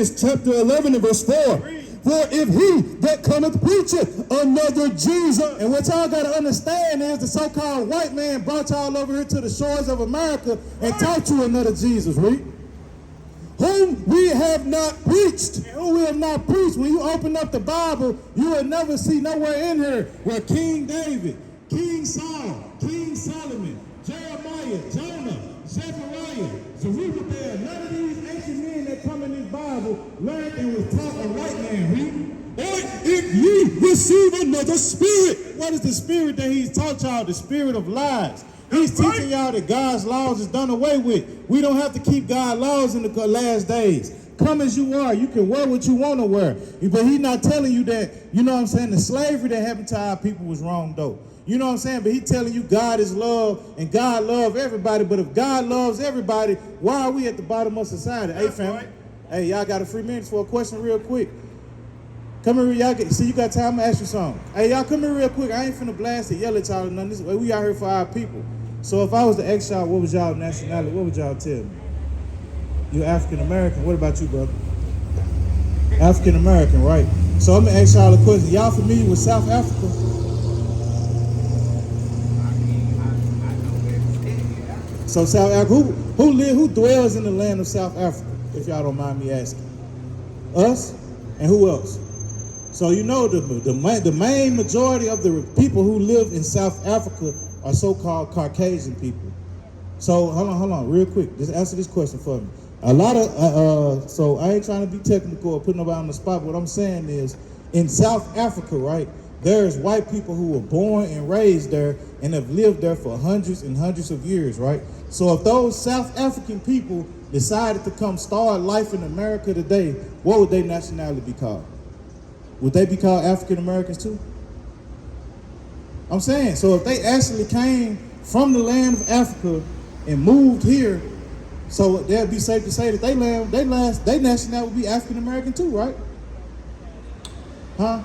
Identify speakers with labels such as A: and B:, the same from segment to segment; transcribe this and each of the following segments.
A: chapter 11 and verse 4. For if he that cometh preacheth another Jesus. And what y'all got to understand is the so-called white man brought y'all over here to the shores of America and taught you another Jesus, read. Whom we have not preached. And who we have not preached. When you open up the Bible, you will never see nowhere in here where King David, King Saul, King Solomon, Jeremiah, Jonah, Zechariah, Zerubbabel, none of these ancient men that come in this Bible learned and was taught a white man, read. Or if ye receive another spirit. What is the spirit that he's taught y'all? The spirit of lies. He's teaching y'all that God's laws is done away with. We don't have to keep God's laws in the last days. Come as you are. You can wear what you want to wear. But he's not telling you that, you know what I'm saying, the slavery that happened to our people was wrong, though. You know what I'm saying? But he's telling you God is love and God loves everybody. But if God loves everybody, why are we at the bottom of society? Hey, family. Hey, y'all got a free minute for a question real quick. Come here, y'all. See, you got time to ask you something. Hey, y'all, come here real quick. I ain't finna blast it, yell at y'all or nothing. This way, we out here for our people. So if I was to ask y'all, what was y'all nationality? What would y'all tell me? You African American. What about you, brother? African American, right? So I'm gonna ask y'all a question. Y'all familiar with South Africa? So South Africa, who dwells in the land of South Africa? If y'all don't mind me asking. Us, and who else? So you know the main majority of the people who live in South Africa are so-called Caucasian people. So hold on, real quick. Just answer this question for me. A lot of so I ain't trying to be technical or put nobody on the spot. What I'm saying is, in South Africa, right, there's white people who were born and raised there and have lived there for hundreds and hundreds of years, right? So if those South African people decided to come start life in America today, what would their nationality be called? Would they be called African Americans too? I'm saying, so if they actually came from the land of Africa and moved here, so that'd be safe to say that they nationality would be African American too, right? Huh?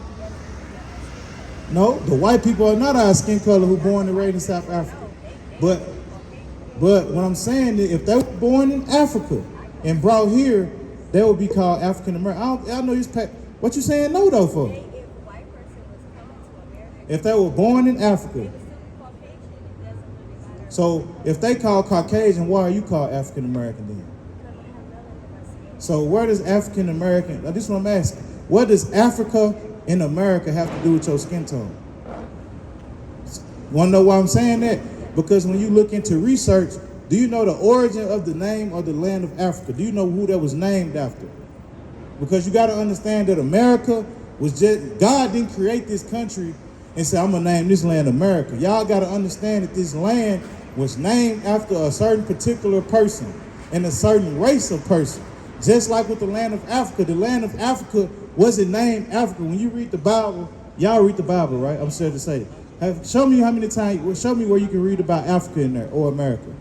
A: No, the white people are not our skin color who born and raised in South Africa. But what I'm saying is, if they were born in Africa and brought here, they would be called African American. I know you. What you saying no though for? If they were born in Africa. So if they call Caucasian, why are you called African American then? So where does African American, this is what I'm asking, what does Africa and America have to do with your skin tone? Want to know why I'm saying that? Because when you look into research, do you know the origin of the name of the land of Africa? Do you know who that was named after? Because you got to understand that America was just, God didn't create this country and say, I'm going to name this land America. Y'all got to understand that this land was named after a certain particular person and a certain race of person. Just like with the land of Africa wasn't named Africa. When you read the Bible, y'all read the Bible, right? I'm sorry to say. Show me how many times, show me where you can read about Africa in there or America.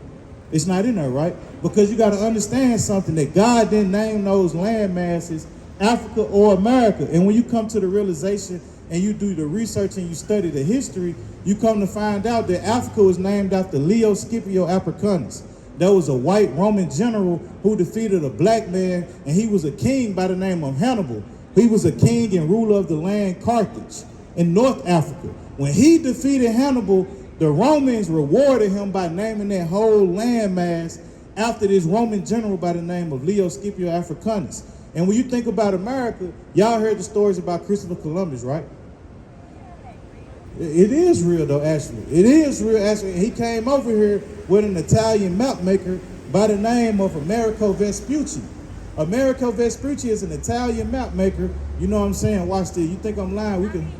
A: It's not in there, right? Because you got to understand something, that God didn't name those land masses Africa or America. And when you come to the realization and you do the research and you study the history, you come to find out that Africa was named after Leo Scipio Africanus. That was a white Roman general who defeated a black man, and he was a king by the name of Hannibal. He was a king and ruler of the land Carthage in North Africa. When he defeated Hannibal, the Romans rewarded him by naming that whole landmass after this Roman general by the name of Leo Scipio Africanus. And when you think about America, y'all heard the stories about Christopher Columbus, right? It is real though, actually. It is real, actually. He came over here with an Italian map maker by the name of Americo Vespucci. Americo Vespucci is an Italian map maker. You know what I'm saying? Watch this. You think I'm lying? We can.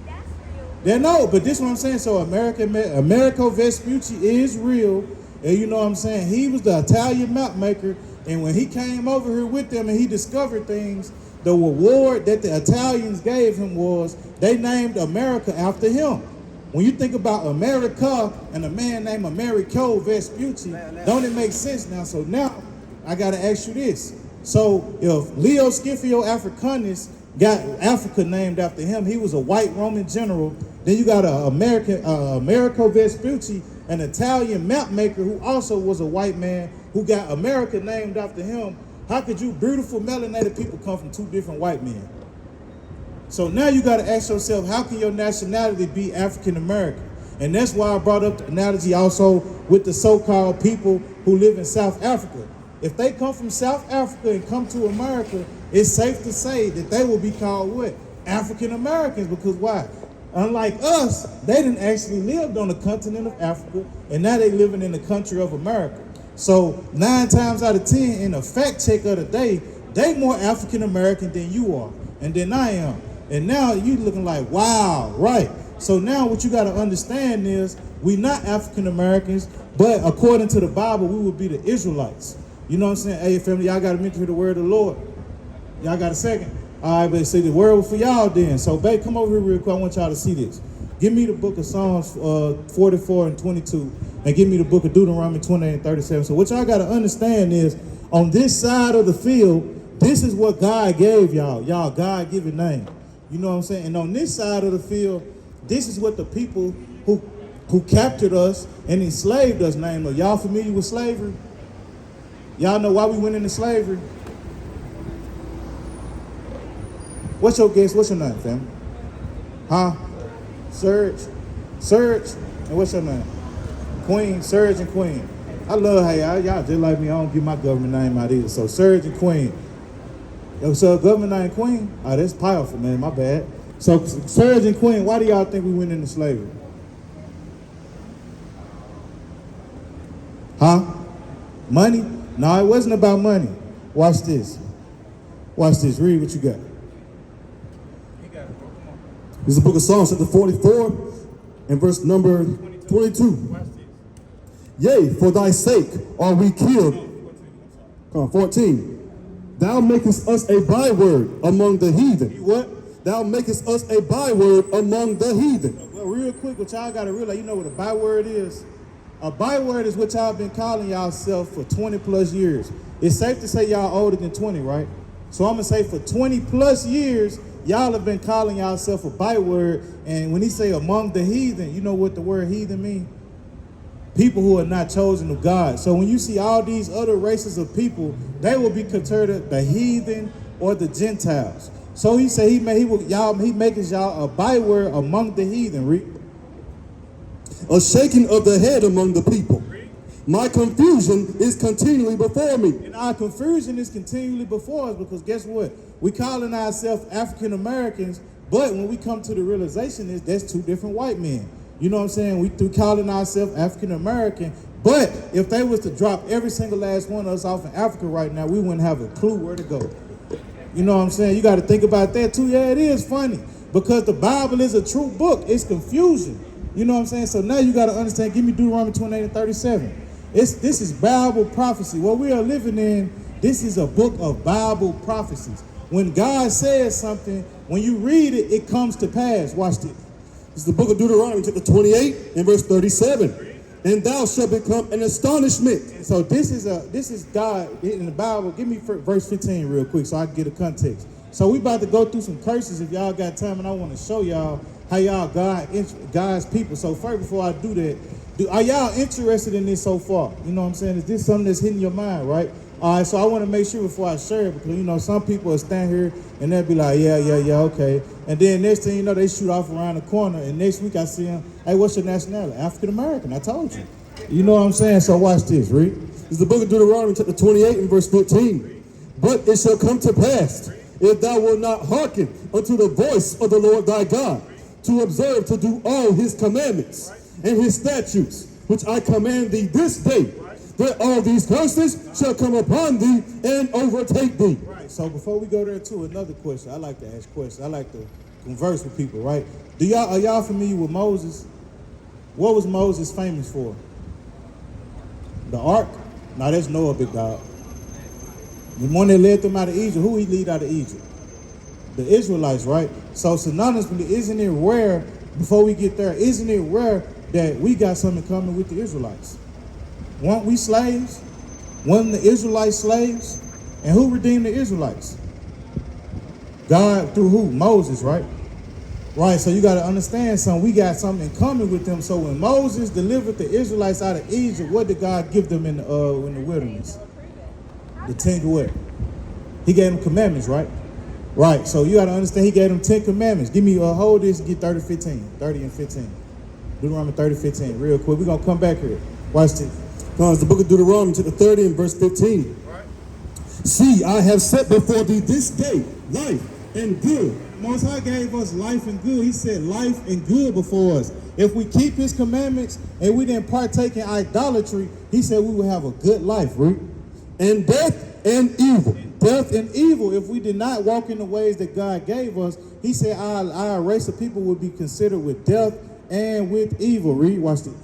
A: They know, but this is what I'm saying. So Americo Vespucci is real, and you know what I'm saying? He was the Italian map maker, and when he came over here with them and he discovered things, the reward that the Italians gave him was they named America after him. When you think about America and a man named Americo Vespucci, don't it make sense now? So now I gotta ask you this. So if Leo Scipio Africanus got Africa named after him, he was a white Roman general. Then you got Americo Vespucci, an Italian map maker who also was a white man who got America named after him. How could you beautiful melanated people come from two different white men? So now you got to ask yourself, how can your nationality be African American? And that's why I brought up the analogy also with the so-called people who live in South Africa. If they come from South Africa and come to America, it's safe to say that they will be called what? African Americans, because why? Unlike us, they didn't actually lived on the continent of Africa, and now they living in the country of America. So 9 times out of 10, in a fact check of the day, they more African American than you are, and than I am. And now you looking like, wow, right. So now what you got to understand is we not African Americans, but according to the Bible, we would be the Israelites. You know what I'm saying? Hey, family, y'all got to mention the word of the Lord. Y'all got a second? All right, but see the word for y'all then. So, babe, come over here real quick. I want y'all to see this. Give me the book of Psalms 44 and 22, and give me the book of Deuteronomy 28 and 37. So what y'all got to understand is, on this side of the field, this is what God gave y'all. Y'all God-given name. You know what I'm saying? And on this side of the field, this is what the people who captured us and enslaved us named us. Y'all familiar with slavery? Y'all know why we went into slavery? What's your guess? What's your name, family? Huh? Serge. And what's your name? Queen, Serge and Queen. I love how y'all just like me. I don't give my government name out either. So Serge and Queen. So government name Queen? Oh, that's powerful, man. My bad. So Serge and Queen, why do y'all think we went into slavery? Huh? Money? No, it wasn't about money. Watch this. Watch this. Read what you got.
B: This is the book of Psalms, chapter 44, and verse number 22. Yea, for thy sake are we killed. Come on, 14. Thou makest us a byword among the heathen.
A: You what?
B: Thou makest us a byword among the heathen.
A: Well, real quick, what y'all got to realize, you know what a byword is? A byword is what y'all been calling y'allself for 20 plus years. It's safe to say y'all older than 20, right? So I'm going to say for 20 plus years, y'all have been calling yourself a byword, and when he say among the heathen, you know what the word heathen mean? People who are not chosen of God. So when you see all these other races of people, they will be considered the heathen or the Gentiles. So he said he makes y'all a byword among the heathen. Read.
B: A shaking of the head among the people. My confusion is continually before me.
A: And our confusion is continually before us, because guess what? We calling ourselves African Americans, but when we come to the realization is that's two different white men. You know what I'm saying? We calling ourselves African American, but if they was to drop every single last one of us off in Africa right now, we wouldn't have a clue where to go. You know what I'm saying? You got to think about that too. Yeah, it is funny, because the Bible is a true book. It's confusion. You know what I'm saying? So now you got to understand. Give me Deuteronomy 28 and 37. This is Bible prophecy. What we are living in, this is a book of Bible prophecies. When God says something, when you read it, it comes to pass. Watch this.
B: This is the book of Deuteronomy, chapter 28 and verse 37. And thou shalt become an astonishment.
A: So this is God in the Bible. Give me verse 15 real quick so I can get a context. So we about to go through some curses if y'all got time, and I want to show y'all how y'all God's people. So first, before I do that, are y'all interested in this so far? You know what I'm saying? Is this something that's hitting your mind, right? All right, so I want to make sure before I share it, because, you know, some people will stand here and they'll be like, yeah, okay. And then next thing you know, they shoot off around the corner, and next week I see them, hey, what's your nationality? African American, I told you. You know what I'm saying? So watch this, read.
B: This is the book of Deuteronomy, chapter 28 and verse 15. But it shall come to pass, if thou wilt not hearken unto the voice of the Lord thy God, to observe to do all his commandments and his statutes, which I command thee this day, that all these curses shall come upon thee and overtake thee.
A: Right. So before we go there too, another question. I like to ask questions. I like to converse with people, right? Are y'all familiar with Moses? What was Moses famous for? The ark? No, that's Noah, big dog. The one that led them out of Egypt, who he lead out of Egypt? The Israelites, right? So synonymously, isn't it rare, before we get there, isn't it rare that we got something in common with the Israelites? Weren't we slaves? Weren't the Israelites slaves? And who redeemed the Israelites? God through who? Moses, right? Right, so you got to understand something. We got something in common with them. So when Moses delivered the Israelites out of Egypt, what did God give them in the wilderness? The 10 what? He gave them commandments, right? Right. So you got to understand, he gave them 10 commandments. Give me hold this and get 30 and 15. Deuteronomy 30, 15, real quick. We're going to come back here. Watch this.
B: It's the book of Deuteronomy, chapter 30 and verse 15.
A: Right.
B: See, I have set before thee this day life and good.
A: The Most High gave us life and good. He said life and good before us. If we keep his commandments and we didn't partake in idolatry, he said we will have a good life, right?
B: And death and evil.
A: Death and evil. If we did not walk in the ways that God gave us, he said our race of people would be considered with death and with evil. Read, watch this.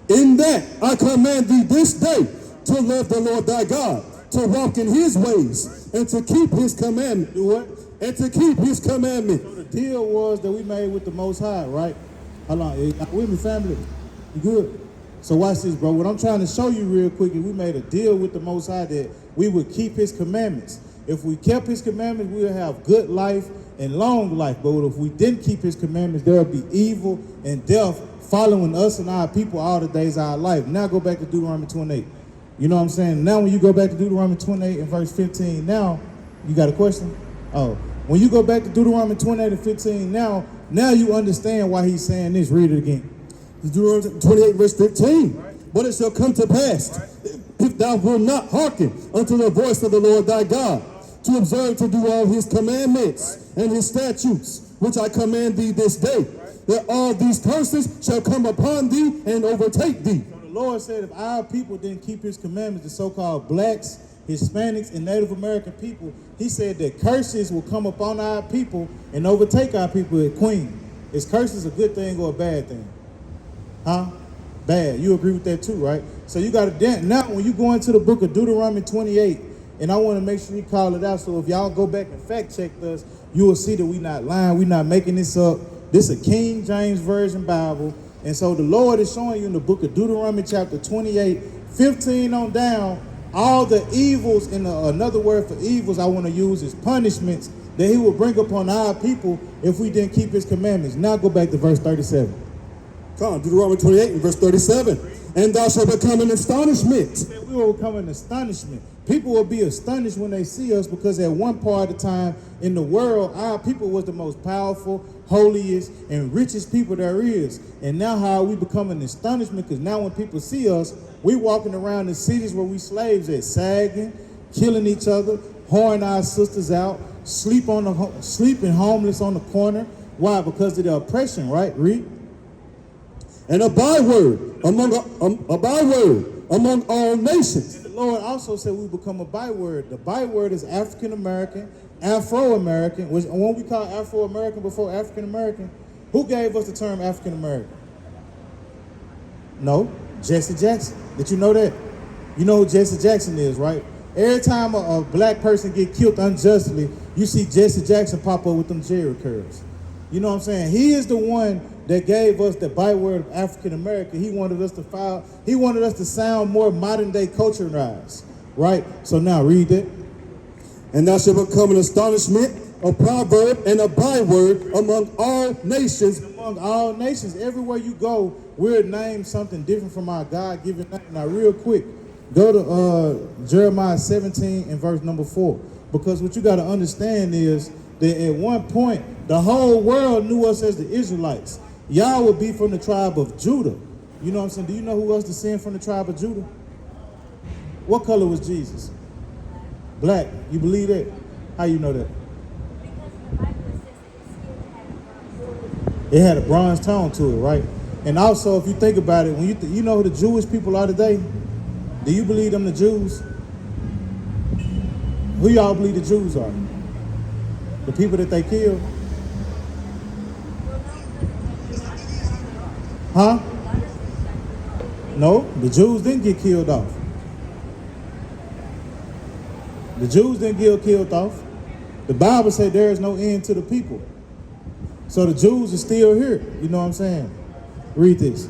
B: In that I command thee this day to love the Lord thy God, to walk in his ways, and to keep his commandment.
A: Do what?
B: And to keep his commandment.
A: So the deal was that we made with the Most High, right? Hold on. You with me, family? You good? So watch this, bro. What I'm trying to show you real quick is we made a deal with the Most High that we would keep his commandments. If we kept his commandments, we would have good life and long life. But if we didn't keep his commandments, there would be evil and death following us and our people all the days of our life. Now go back to Deuteronomy 28. You know what I'm saying? Now when you go back to Deuteronomy 28 and verse 15, now, you got a question? Oh, when you go back to Deuteronomy 28 and 15, now you understand why he's saying this. Read it again.
B: Deuteronomy 28 verse 15. Right. But it shall come to pass, right, if thou wilt not hearken unto the voice of the Lord thy God, to observe to do all his commandments, right, and his statutes, which I command thee this day, right, that all these curses shall come upon thee and overtake thee.
A: So the Lord said if our people didn't keep his commandments, the so-called blacks, Hispanics, and Native American people, he said that curses will come upon our people and overtake our people at Queen. Is curses a good thing or a bad thing? Huh? Bad. You agree with that too, right? So you got to, now when you go into the book of Deuteronomy 28, and I want to make sure you call it out, so if y'all go back and fact check us, you will see that we not lying, we not making this up. This is a King James Version Bible. And so the Lord is showing you in the book of Deuteronomy chapter 28, 15 on down, all the evils, and another word for evils I want to use is punishments that he will bring upon our people if we didn't keep his commandments. Now go back to verse 37.
B: Come on, Deuteronomy 28 and verse 37. And thou shalt become an astonishment.
A: We will become an astonishment. People will be astonished when they see us because at one part of the time in the world, our people was the most powerful, holiest, and richest people there is. And now how we become an astonishment because now when people see us, we walking around the cities where we slaves at, sagging, killing each other, whoring our sisters out, sleeping homeless on the corner. Why? Because of the oppression, right? Read.
B: And a byword among all nations.
A: And the Lord also said we become a byword. The byword is African American, Afro American. Which when we call Afro American before African American, who gave us the term African American? No, Jesse Jackson. Did you know that? You know who Jesse Jackson is, right? Every time a black person get killed unjustly, you see Jesse Jackson pop up with them Jerry curls. You know what I'm saying? He is the one that gave us the byword of African American. He wanted us to sound more modern day culturized, right? So now read it.
B: And thou shalt become an astonishment, a proverb, and a byword among all nations.
A: Among all nations, everywhere you go, we're named something different from our God-given name. Now, real quick, go to Jeremiah 17 and verse number 4. Because what you got to understand is that at one point, the whole world knew us as the Israelites. Y'all would be from the tribe of Judah. You know what I'm saying? Do you know who else descended from the tribe of Judah? What color was Jesus? Black. You believe that? How you know that? It had a bronze tone to it, right? And also, if you think about it, when you know who the Jewish people are today, do you believe them the Jews? Who y'all believe the Jews are? The people that they killed? Huh? No, the Jews didn't get killed off. The Jews didn't get killed off. The Bible said there is no end to the people. So the Jews are still here. You know what I'm saying? Read this.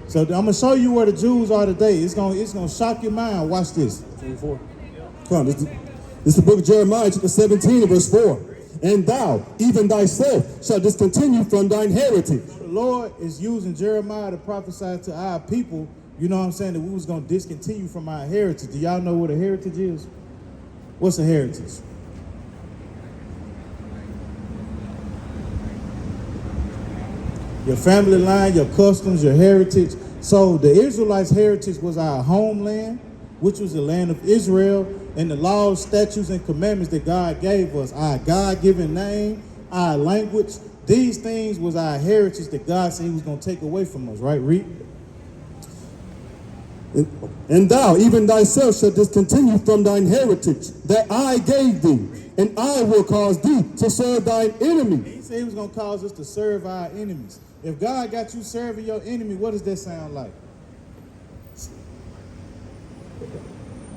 A: So I'm gonna show you where the Jews are today. It's gonna shock your mind. Watch this.
B: 24. Come on, this is the book of Jeremiah, chapter 17, verse 4. And thou, even thyself, shalt discontinue from thine heritage.
A: The Lord is using Jeremiah to prophesy to our people, you know what I'm saying, that we was going to discontinue from our heritage. Do y'all know what a heritage is? What's a heritage? Your family line, your customs, your heritage. So the Israelites' heritage was our homeland, which was the land of Israel, and the laws, statutes, and commandments that God gave us, our God-given name, our language. These things was our heritage that God said he was going to take away from us, right? Read.
B: And thou, even thyself, shalt discontinue from thine heritage that I gave thee, and I will cause thee to serve thine enemy.
A: He said he was going to cause us to serve our enemies. If God got you serving your enemy, what does that sound like?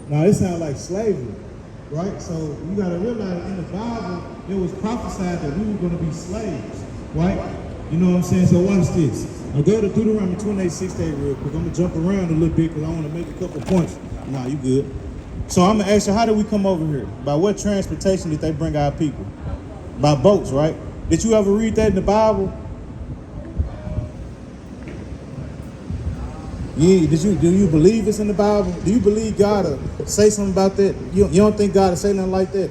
A: Now, it sounds like slavery, right? So you got to realize in the Bible, it was prophesied that we were going to be slaves, right? You know what I'm saying? So watch this. Now go to Deuteronomy 28:6 real quick. I'm going to jump around a little bit because I want to make a couple points. Nah, you good. So I'm going to ask you, how did we come over here? By what transportation did they bring our people? By boats, right? Did you ever read that in the Bible? Yeah, do you believe it's in the Bible? Do you believe God will say something about that? You don't think God will say nothing like that?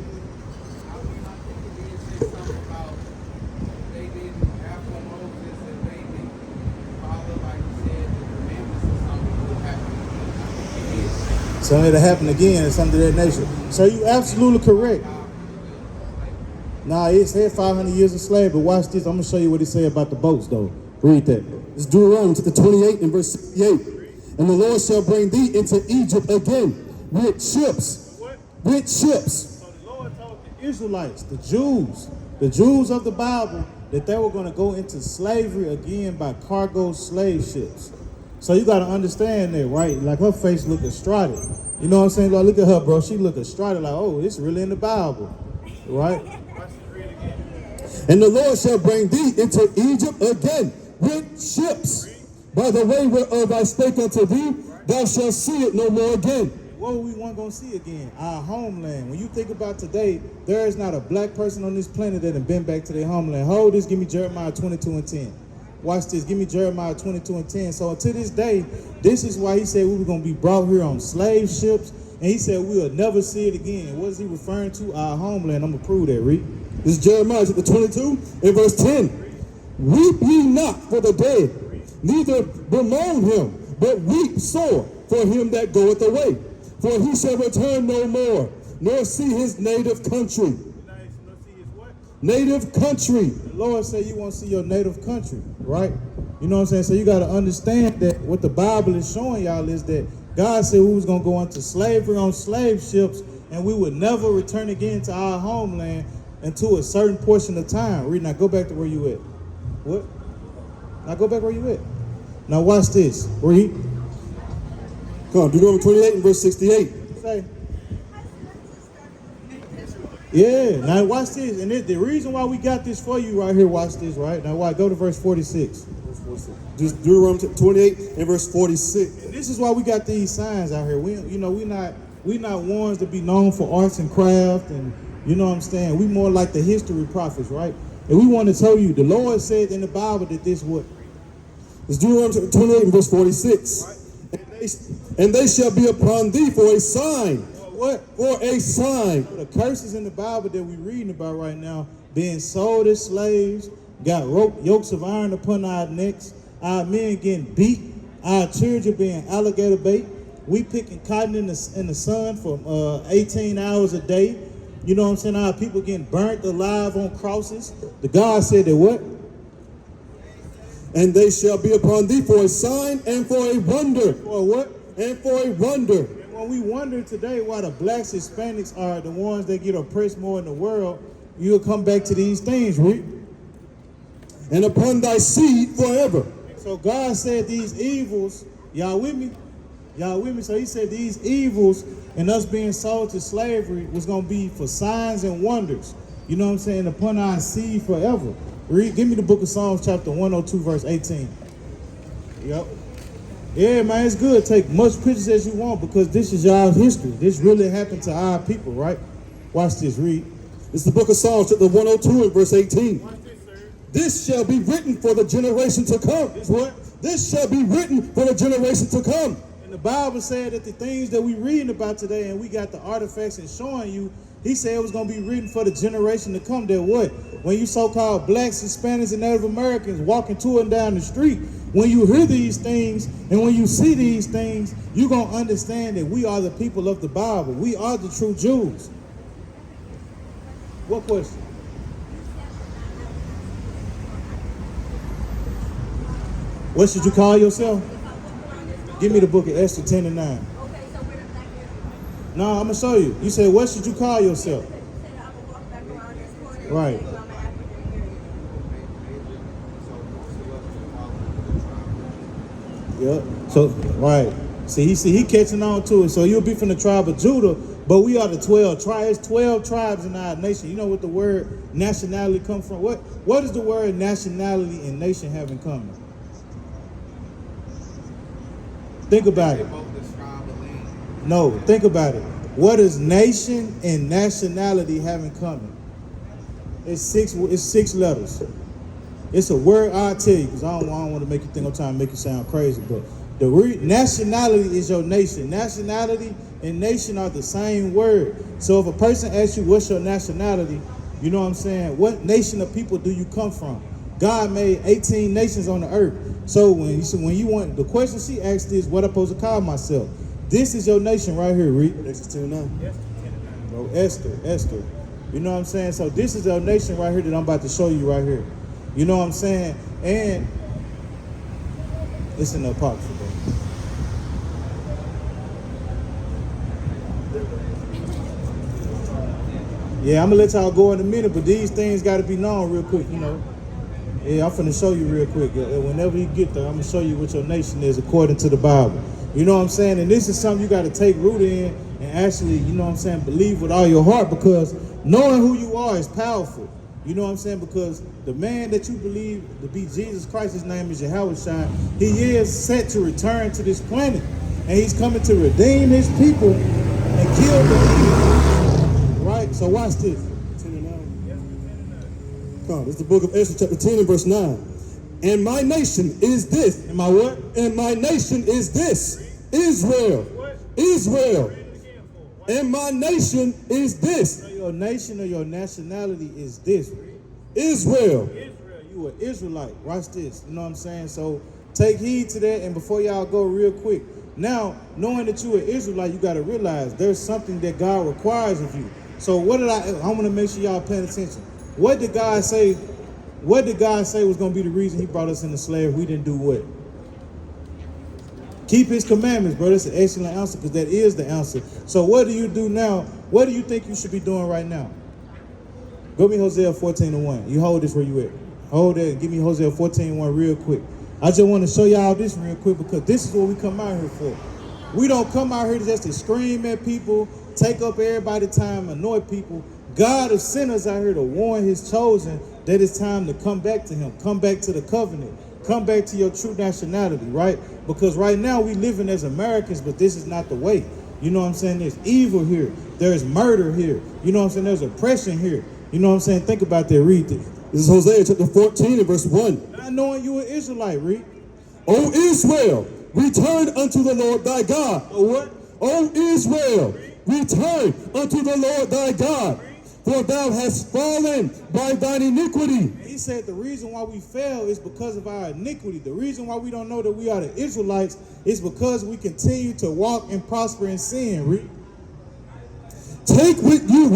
A: Something that'll happen again, something of that nature. So you absolutely correct. Nah, it said 500 years of slavery, but watch this. I'm going to show you what it said about the boats, though. Read that.
B: It's Deuteronomy chapter 28 and verse 68. And the Lord shall bring thee into Egypt again with ships.
A: What?
B: With ships.
A: So the Lord told the Israelites, the Jews of the Bible, that they were going to go into slavery again by cargo slave ships. So you got to understand that, right? Like her face look astride. You know what I'm saying? Like, look at her, bro. She look astride like, oh, it's really in the Bible, right?
B: And the Lord shall bring thee into Egypt again with ships. By the way whereof I spake unto thee, thou shalt see it no more again.
A: What we want going to see again? Our homeland. When you think about today, there is not a black person on this planet that has been back to their homeland. Hold this, give me Jeremiah 22:10. Watch this, give me Jeremiah 22:10. So to this day, this is why he said we were going to be brought here on slave ships. And he said we'll never see it again. What is he referring to? Our homeland. I'm going to prove that, read.
B: This is Jeremiah chapter 22 and verse 10. Weep ye not for the dead, neither bemoan him, but weep sore for him that goeth away. For he shall return no more, nor see his native country. Native country.
A: The Lord said you want to see your native country, right? You know what I'm saying? So you got to understand that what the Bible is showing y'all is that God said we was going to go into slavery on slave ships, and we would never return again to our homeland until a certain portion of time. Read, now go back to where you at. What? Now go back where you at. Now watch this. Read.
B: Come on, Deuteronomy 28 and verse 68.
A: Say. Yeah, now watch this. And the reason why we got this for you right here, watch this, right? Now why? Go to verse 46.
B: Just Deuteronomy 28 and verse 46.
A: And this is why we got these signs out here. We not ones to be known for arts and craft, and you know what I'm saying? We more like the history prophets, right? And we want to tell you, the Lord said in the Bible that this would.
B: It's Deuteronomy 28 and verse 46. Right. And they shall be upon thee for a sign.
A: What?
B: For a sign.
A: The curses in the Bible that we're reading about right now, being sold as slaves, got yokes of iron upon our necks, our men getting beat, our children being alligator bait, we picking cotton in the sun for 18 hours a day. You know what I'm saying? Our people getting burnt alive on crosses. The God said that what?
B: And they shall be upon thee for a sign and for a wonder.
A: For what?
B: And for a wonder.
A: And when we wonder today why the blacks, Hispanics are the ones that get oppressed more in the world, you'll come back to these things, right?
B: And upon thy seed forever.
A: So God said these evils, y'all with me? Y'all with me? So he said these evils and us being sold to slavery was going to be for signs and wonders. You know what I'm saying? Upon our seed forever. Read, give me the book of Psalms chapter 102 verse 18. Yep. Yeah, man, it's good. Take much pictures as you want because this is y'all's history. This really happened to our people, right? Watch this, read.
B: It's the book of Psalms chapter 102 and verse 18. Watch this, sir. This shall be written for the generation to come.
A: This what?
B: This shall be written for the generation to come.
A: And the Bible said that the things that we reading about today, and we got the artifacts and showing you, he said it was going to be written for the generation to come. That what? When you so-called blacks, Hispanics, and Native Americans walking to and down the street, when you hear these things and when you see these things, you're going to understand that we are the people of the Bible. We are the true Jews. What question? What should you call yourself? Give me the book of Esther 10 and 9.
C: Okay, so we're the black Israelites.
A: No, I'm going to show you. You said, what should you call yourself?
C: You said I would walk back around this corner.
A: Right.
C: And I'm an African American.
A: Yep. So, right. See, he catching on to it. So you'll be from the tribe of Judah, but we are the 12 tribes. 12 tribes in our nation. You know what the word nationality comes from? What does the word nationality and nation have in common? Think about it. No, think about it. What does nation and nationality have in common? It's six letters. It's a word I'll tell you, because I don't want to make you think I'm trying to make you sound crazy, but the nationality is your nation. Nationality and nation are the same word. So if a person asks you what's your nationality, you know what I'm saying? What nation of people do you come from? God made 18 nations on the earth. So when you want, the question she asked is, what I'm supposed to call myself? This is your nation right here, read.
B: Exodus 10:9.
A: Bro, Esther. You know what I'm saying? So this is your nation right here that I'm about to show you right here. You know what I'm saying? And it's in the Apocrypha, bro. Yeah, I'm gonna let y'all go in a minute, but these things gotta be known real quick, you know. Yeah, I'm finna show you real quick. Whenever you get there, I'm gonna show you what your nation is according to the Bible. You know what I'm saying? And this is something you gotta take root in and actually, you know what I'm saying, believe with all your heart, because knowing who you are is powerful. You know what I'm saying? Because the man that you believe to be Jesus Christ, his name is Yahushua, he is set to return to this planet. And he's coming to redeem his people and kill the evil. Right? So watch this.
B: 10 and 9. Come on, it's the book of Esther, chapter 10 and verse 9. And my nation is this.
A: And my what?
B: And my nation is this. Israel. Israel. And my nation is this.
A: So your nation or your nationality is this.
B: Israel.
A: You an Israelite. Watch this. You know what I'm saying? So take heed to that. And before y'all go real quick, now, knowing that you an Israelite, you got to realize there's something that God requires of you. So what did I want to make sure y'all paying attention. What did God say? What did God say was going to be the reason he brought us into slavery? We didn't do what? Keep his commandments, bro. That's an excellent answer, because that is the answer. So what do you do now? What do you think you should be doing right now? Go me Hosea 14:1. You hold this where you at. Hold that. Give me Hosea 14:1 real quick. I just want to show y'all this real quick, because this is what we come out here for. We don't come out here just to scream at people, take up everybody's time, annoy people. God has sent us out here to warn his chosen that it's time to come back to him, come back to the covenant, come back to your true nationality, right? Because right now we living as Americans, but this is not the way. You know what I'm saying? There's evil here. There's murder here. You know what I'm saying? There's oppression here. You know what I'm saying? Think about that. Read this.
B: This is Hosea chapter 14 and verse 1.
A: Not knowing you an Israelite, read.
B: O Israel, return unto the Lord thy God.
A: Oh, what?
B: O Israel, return unto the Lord thy God. For thou hast fallen by thine iniquity.
A: He said the reason why we fail is because of our iniquity. The reason why we don't know that we are the Israelites is because we continue to walk and prosper in sin. Read.
B: Take with you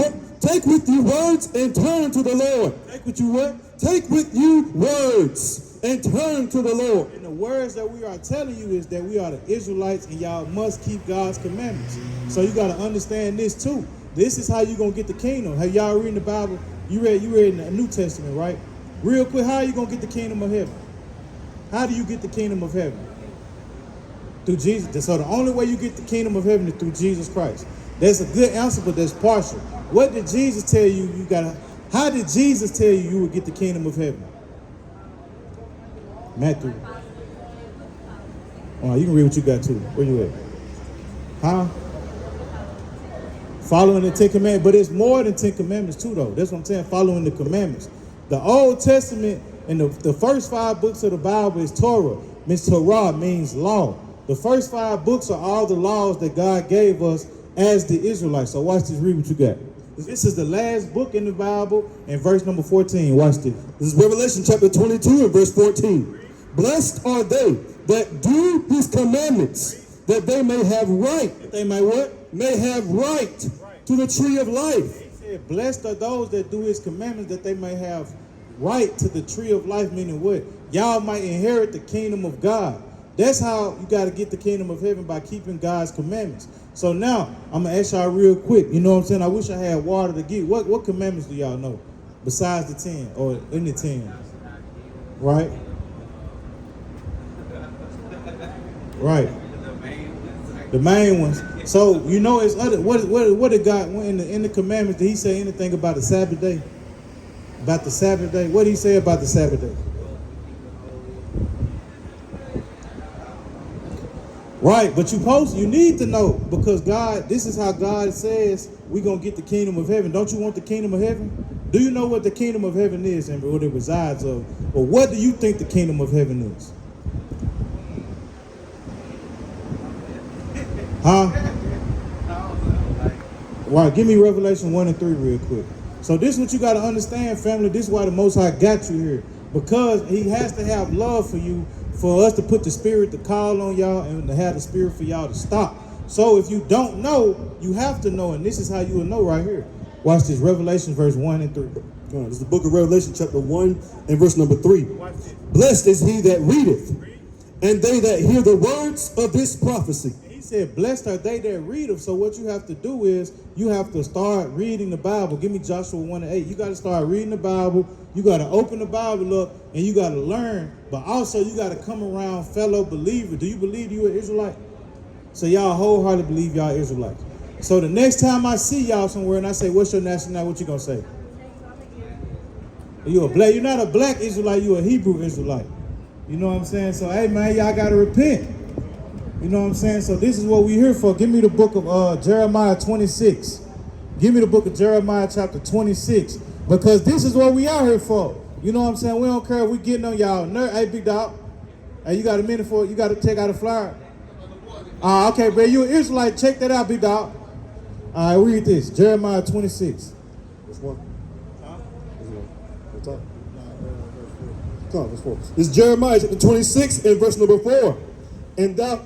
B: words and turn to the Lord.
A: Take what you what?
B: Take with you words and turn to the Lord.
A: And the words that we are telling you is that we are the Israelites, and y'all must keep God's commandments. So you got to understand this too. This is how you gonna get the kingdom. Have y'all reading the Bible? You read in the New Testament, right? Real quick, how are you gonna get the kingdom of heaven? How do you get the kingdom of heaven? Through Jesus. So the only way you get the kingdom of heaven is through Jesus Christ. That's a good answer, but that's partial. What did Jesus tell you? How did Jesus tell you would get the kingdom of heaven? Matthew. Oh, you can read what you got too. Where you at? Huh? Following the 10 Commandments, but it's more than 10 Commandments too, though. That's what I'm saying, following the commandments. The Old Testament and the first 5 books of the Bible is Torah. Torah means law. The first 5 books are all the laws that God gave us as the Israelites. So watch this, read what you got. This is the last book in the Bible, and verse number 14. Watch this.
B: This is Revelation chapter 22 and verse 14. Blessed are they that do his commandments, that they may have right.
A: That they may what?
B: May have right to the tree of life.
A: He said, blessed are those that do his commandments, that they may have right to the tree of life, meaning what? Y'all might inherit the kingdom of God. That's how you got to get the kingdom of heaven, by keeping God's commandments. So now, I'm going to ask y'all real quick. You know what I'm saying? I wish I had water to get. What commandments do y'all know besides the 10 or in the 10? Right? Right. The main ones. So, you know, it's other. What did God, in the commandments, did he say anything about the Sabbath day? About the Sabbath day? What did he say about the Sabbath day? Right, but you need to know, because God, this is how God says we're going to get the kingdom of heaven. Don't you want the kingdom of heaven? Do you know what the kingdom of heaven is and what it resides of? Or what do you think the kingdom of heaven is? Huh? Right, give me Revelation 1 and 3 real quick. So this is what you got to understand, family. This is why the Most High got you here. Because he has to have love for you, for us to put the spirit to call on y'all, and to have the spirit for y'all to stop. So if you don't know, you have to know, and this is how you will know right here. Watch this, Revelation verse 1 and 3.
B: This is the book of Revelation chapter 1 and verse number 3. Blessed is he that readeth, and they that hear the words of this prophecy.
A: He said, blessed are they that read them. So what you have to do is, you have to start reading the Bible. Give me Joshua 1 and 8. You got to start reading the Bible. You got to open the Bible up, and you got to learn. But also, you got to come around fellow believers. Do you believe you an Israelite? So y'all wholeheartedly believe y'all Israelites. So the next time I see y'all somewhere and I say, what's your nationality? What you going to say? You a black? You're not a black Israelite. You a Hebrew Israelite. You know what I'm saying? So, hey, man, y'all got to repent. You know what I'm saying? So this is what we're here for. Give me the book of Jeremiah 26. Give me the book of Jeremiah chapter 26. Because this is what we out here for. You know what I'm saying? We don't care if we getting on y'all nerve. Hey, big dog. Hey, you got a minute for it? You got to take out a flyer? Okay, bro. You an Israelite. Check that out, big dog. All right, read this. Jeremiah 26.
B: Verse 1. Verse 4. This is Jeremiah chapter 26 and verse number 4. And thou...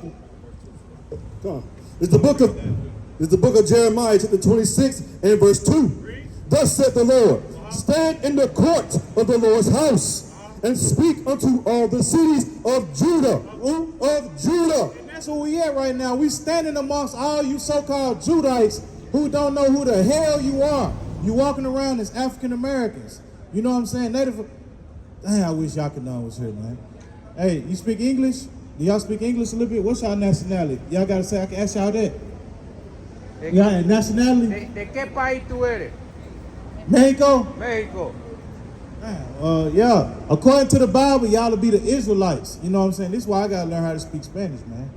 B: It's the book of Jeremiah chapter 26 and verse 2. Thus saith the Lord, stand in the court of the Lord's house, and speak unto all the cities of Judah. Of Judah.
A: And that's where we at right now. We standing amongst all you so-called Judites who don't know who the hell you are. You walking around as African Americans. You know what I'm saying? Native. Dang, I wish y'all could know I was here, man. Hey, you speak English? Do y'all speak English a little bit? What's y'all nationality? Y'all gotta say, I can ask y'all that. Y'all nationality?
D: ¿De qué país tú eres?
A: Mexico?
D: México.
A: Yeah. According to the Bible, y'all will be the Israelites. You know what I'm saying? This is why I gotta learn how to speak Spanish, man.